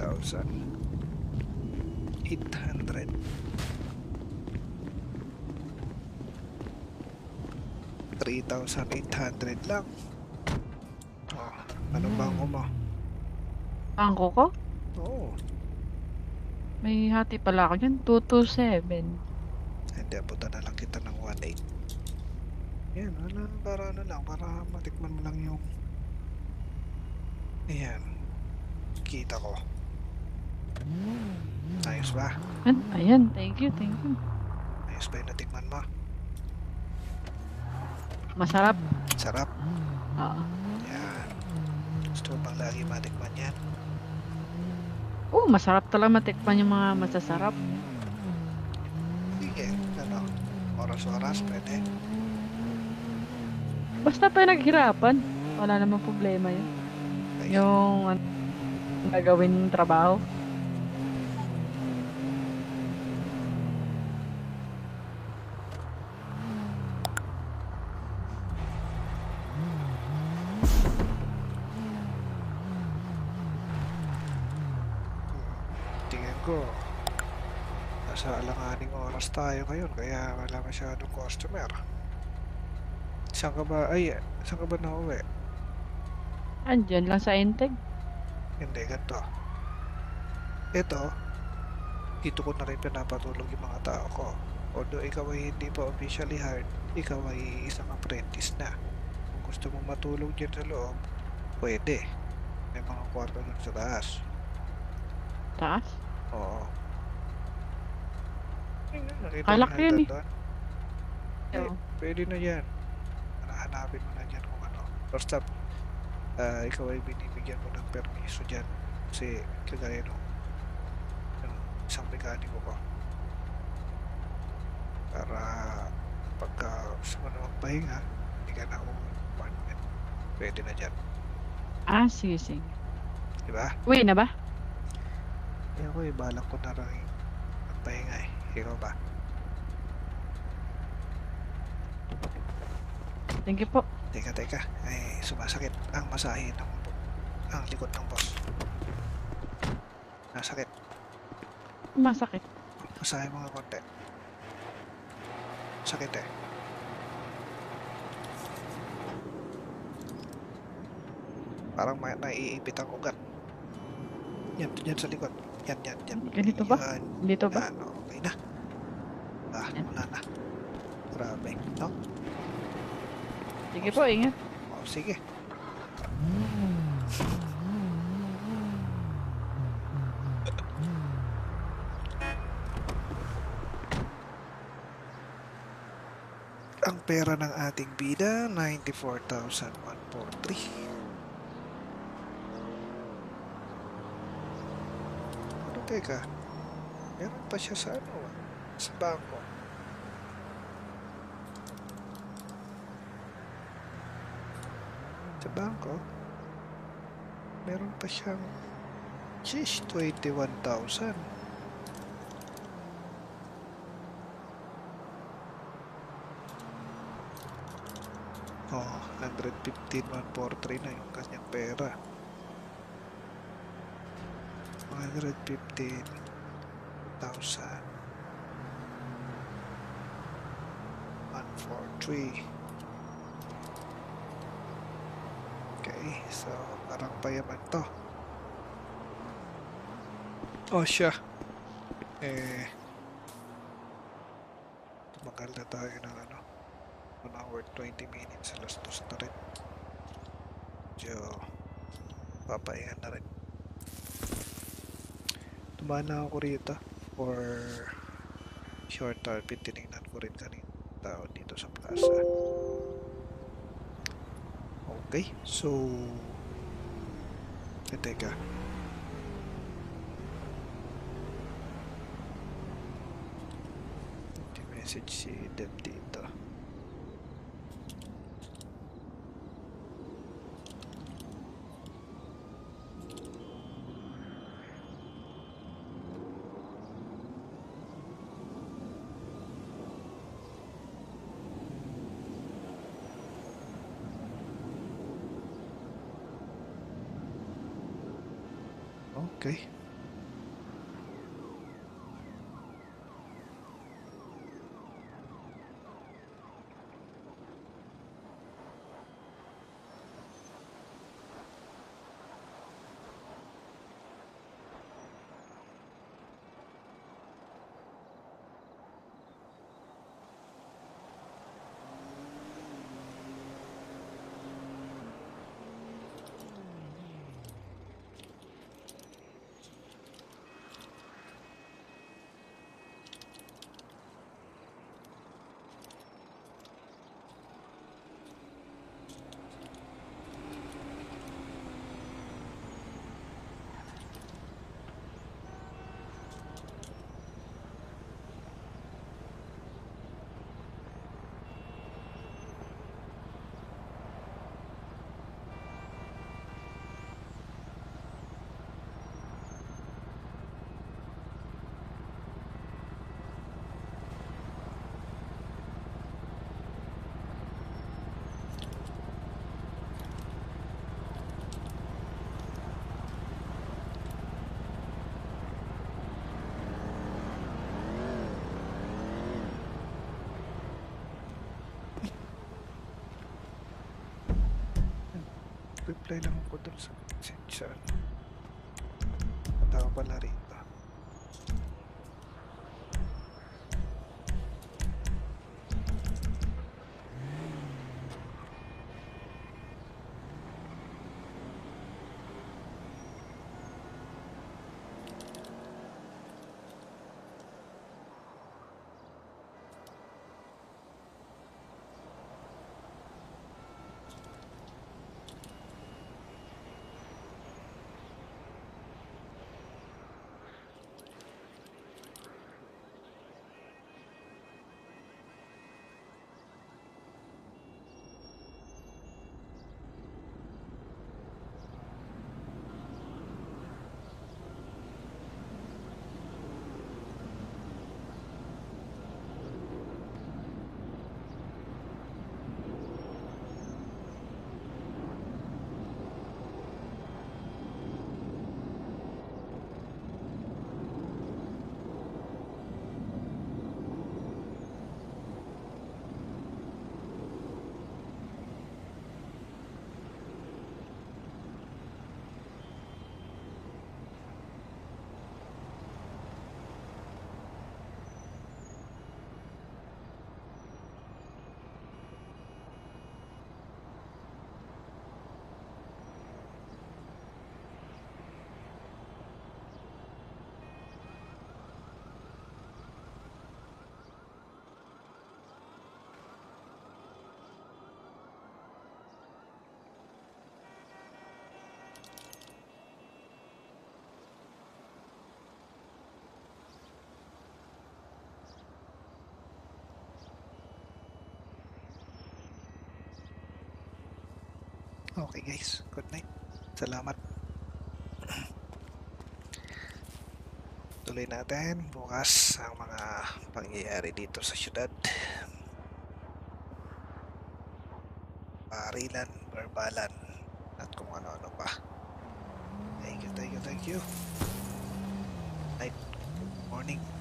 3,800. 3,800 lang. Oh, ano bangko mo? Bangko ko? Oo. May hati pala ako dyan. 227. Hindi, abutan na lang kita ng 1,800. Yan, wala, para ano lang, para matikman mo lang yung ayan, kita ko. Ayos ba? Ayan, thank you, thank you. Ayos ba yung natikman mo? Masarap. Sarap. Oo. Yan. Gusto mo bang lagi matikman yan? Masarap talaga matikman yung mga masasarap. Sige, ano? Oras-oras, pwede. Basta pinaghirapan. Wala namang problema yun. Ay, Yung gagawin trabaho. tingin ko, nasa alanganing oras tayo ngayon, kaya wala masyadong customer. Saan ka ba, saan ka ba nauwi? Andyan lang sa Enteg. Hindi, ganito. Ito, dito ko na rin pinapatulog yung mga tao ko. Although ikaw ay hindi pa officially hired, ikaw ay isang apprentice na. Kung gusto mong matulog dyan sa loob, pwede. May mga kwarto dun sa taas. Taas? Oo. Ayun, nakita mo Kalak na yan ito eh. doon. Oo. Pwede na yan. Hanapin mo na dyan kung ano. First up, ikaw ay binibigyan mo ng permiso dyan. Kasi kagaya nung isang mekaniko ko. Para pagka gusto mo na magpahinga, hindi ka na apartment. Pwede na dyan. Sige, sige. Diba? Uwi na ba? Ako balak ko na rin magpahinga eh. Ikaw ba? Thank you po. Teka. Ay, sumasakit ang masahe ng ang likod ng boss. Nasakit. Masakit. Masahe mga konti. Sakit eh. Parang naiipit ang ugat. Yan sa likod. Yan. Ganito ba? Yan. Dito ba? Yan, okay na. Yan. Wala na. Grabe, no? Sige po, ingat. Oh, sige. Ang pera ng ating bida, 94,143. Pero teka, meron pa siya sa ano, sa bangko. Sa bangko, meron pa siyang 21,000. Oh, 115,143 na yung kanyang pera. 115,143. Okay, so parang payaman to. Oh, siya. Tumagal na tayo ng 1 hour 20 minutes. Alas 2 na rin. So, papahinga na rin. Tumaan na ako rito for short time. Tinignan ko rin kanina tao dito sa plaza. Okay, so teka. Message si Deb dito. Okay. Nag-reply lang ako dun sa message sa ano. Tao pala rito. Okay guys, good night. Salamat. Tuloy natin bukas ang mga pangyayari dito sa syudad. Barilan, barbalan, at kung ano-ano pa. Thank you, thank you, thank you. Night, good morning.